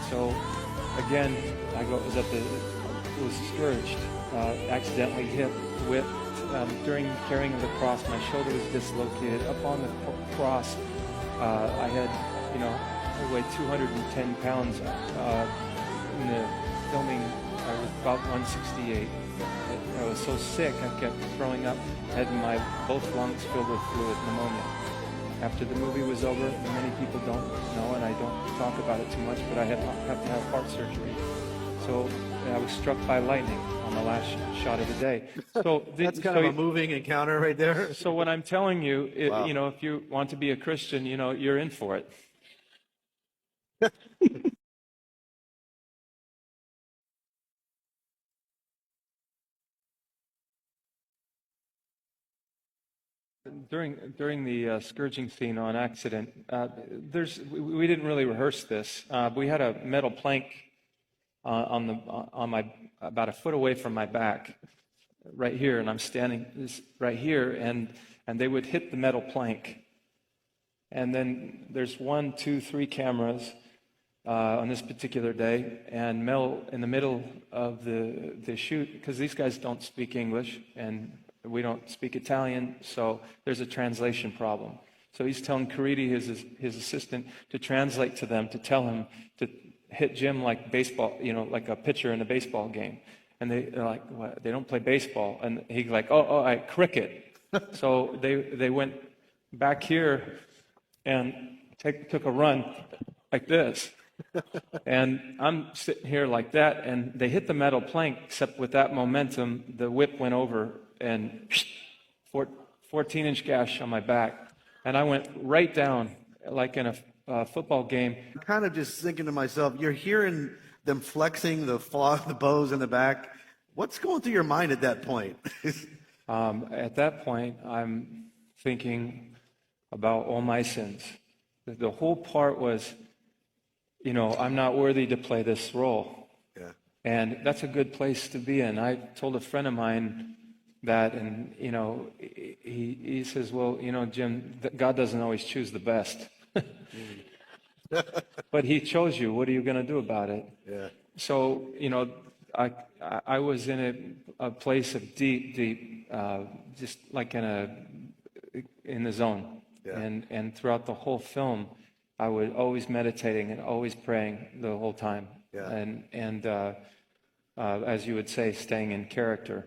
So again, was scourged, accidentally hit, whipped. During carrying of the cross, my shoulder was dislocated. Up on the cross, I had, I weighed 210 pounds. In the filming, I was about 168. I was so sick, I kept throwing up. I had both lungs filled with fluid, pneumonia. After the movie was over, many people don't know, and I don't talk about it too much, but I have to have heart surgery. So I was struck by lightning on the last shot of the day. So that's kind of a moving encounter right there. So what I'm telling you, Wow. if you want to be a Christian, you're in for it. During the scourging scene on accident, we didn't really rehearse this. We had a metal plank on my about a foot away from my back, right here, and I'm standing right here, and they would hit the metal plank, and then there's 1, 2, 3 cameras on this particular day, and Mel in the middle of the shoot, because these guys don't speak English and we don't speak Italian, so there's a translation problem. So he's telling Caridi, his assistant, to translate to them, to tell him to hit Jim like baseball, like a pitcher in a baseball game. And they're like, what? They don't play baseball. And he's like, cricket. So they went back here and took a run like this. And I'm sitting here like that, and they hit the metal plank, except with that momentum, the whip went over, and 14-inch gash on my back. And I went right down, like in a football game. I'm kind of just thinking to myself, you're hearing them flexing the bows in the back. What's going through your mind at that point? At that point, I'm thinking about all my sins. The whole part was, I'm not worthy to play this role. Yeah. And that's a good place to be in. I told a friend of mine that, and, he says, well, Jim, God doesn't always choose the best. But he chose you. What are you going to do about it? Yeah. So, I was in a place of deep, just like in the zone. Yeah. And throughout the whole film, I was always meditating and always praying the whole time. Yeah. And as you would say, staying in character.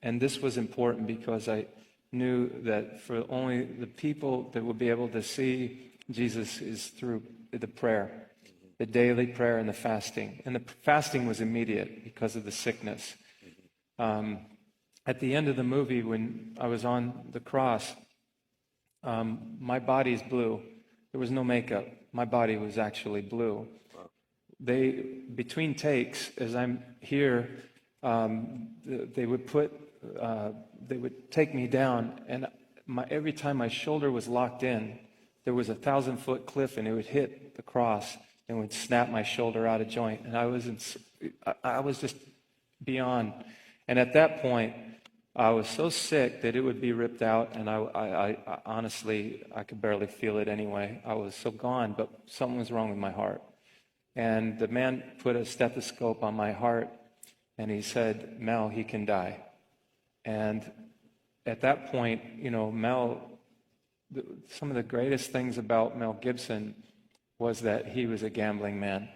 And this was important because I knew that for only the people that would be able to see Jesus is through the prayer, the daily prayer and the fasting. And the fasting was immediate because of the sickness. At the end of the movie, when I was on the cross, my body's blue. There was no makeup. My body was actually blue. Wow. Between takes, as I'm here, they would take me down, and every time my shoulder was locked in, there was a 1,000-foot cliff, and it would hit the cross and would snap my shoulder out of joint. And I was just beyond. And at that point, I was so sick that it would be ripped out, and I honestly, I could barely feel it anyway. I was so gone, but something was wrong with my heart. And the man put a stethoscope on my heart, and he said, Mel, he can die. And at that point, Mel, some of the greatest things about Mel Gibson was that he was a gambling man.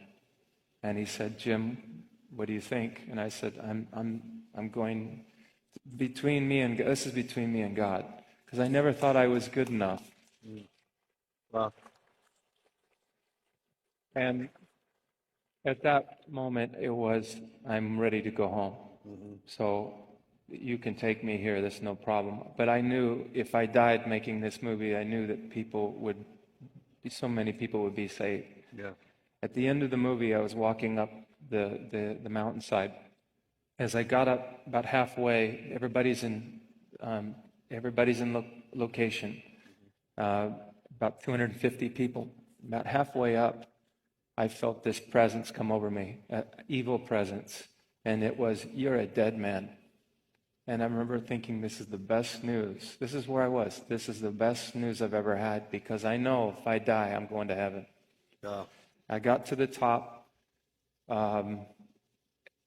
And he said, Jim, what do you think? And I said, I'm going... between me and God, this is between me and God, because I never thought I was good enough. Wow. And at that moment, it was, I'm ready to go home. Mm-hmm. So you can take me here, there's no problem. But I knew if I died making this movie, I knew that so many people would be saved. Yeah. At the end of the movie, I was walking up the mountainside. As I got up about halfway, everybody's in location. About 250 people. About halfway up, I felt this presence come over me, an evil presence, and it was, "You're a dead man." And I remember thinking, this is the best news. This is where I was. This is the best news I've ever had, because I know if I die, I'm going to heaven. Oh. I got to the top.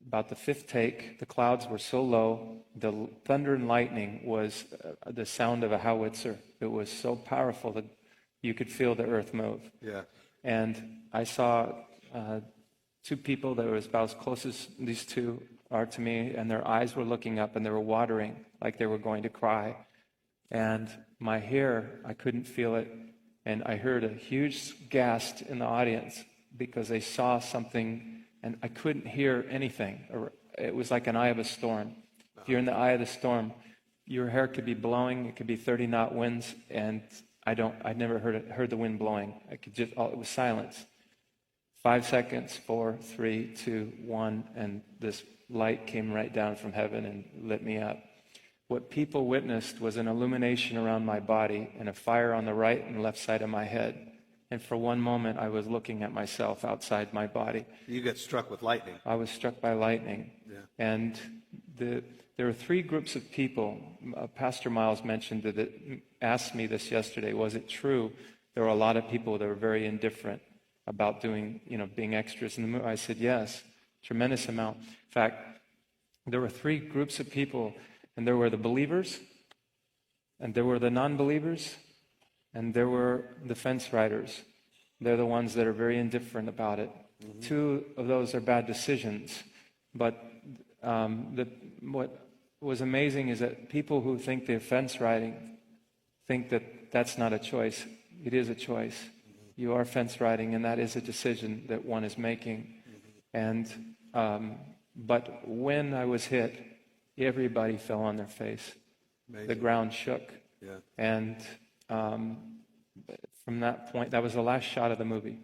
About the fifth take, the clouds were so low, the thunder and lightning was the sound of a howitzer. It was so powerful that you could feel the earth move. Yeah. And I saw two people that were about as close as these two are to me, and their eyes were looking up and they were watering like they were going to cry. And my hair, I couldn't feel it. And I heard a huge gasp in the audience because they saw something, and I couldn't hear anything. It was like an eye of a storm. If you're in the eye of the storm, your hair could be blowing. It could be 30-knot winds, and I'd never heard the wind blowing. It was silence. 5 seconds, 4, 3, 2, 1, and this light came right down from heaven and lit me up. What people witnessed was an illumination around my body and a fire on the right and left side of my head. And for one moment, I was looking at myself outside my body. You got struck with lightning. I was struck by lightning. Yeah. And there were three groups of people. Pastor Miles mentioned that asked me this yesterday. Was it true? There were a lot of people that were very indifferent about being extras in the movie. I said, yes, tremendous amount. In fact, there were three groups of people, and there were the believers, and there were the non-believers, and there were the fence riders. They're the ones that are very indifferent about it. Mm-hmm. Two of those are bad decisions. But what was amazing is that people who think they're fence riding think that that's not a choice. It is a choice. Mm-hmm. You are fence riding, and that is a decision that one is making. Mm-hmm. And but when I was hit, everybody fell on their face. Amazing. The ground shook. Yeah. And from that point, that was the last shot of the movie.